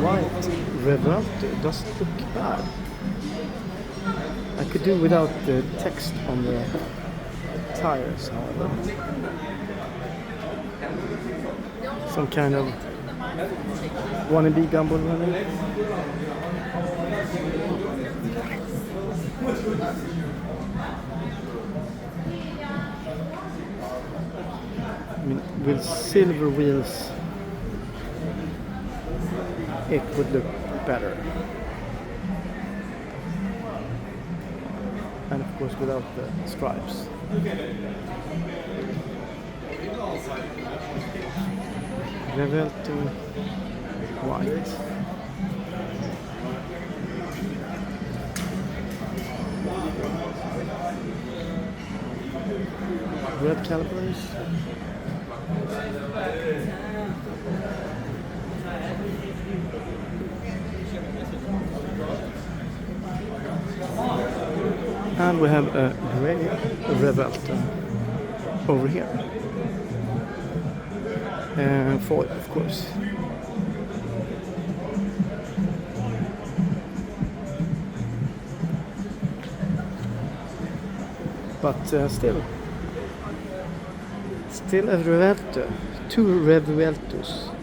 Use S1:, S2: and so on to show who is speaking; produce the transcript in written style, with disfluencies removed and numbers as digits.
S1: white Revuelto doesn't look bad. I could do without the text on the tires, however. Some kind of wannabe gumball running. I mean, with silver wheels it would look better, and of course without the stripes. Revuelto white. Red calipers. And we have a gray Revuelto over here. And foil, of course. But still a Revuelto, two Revueltos.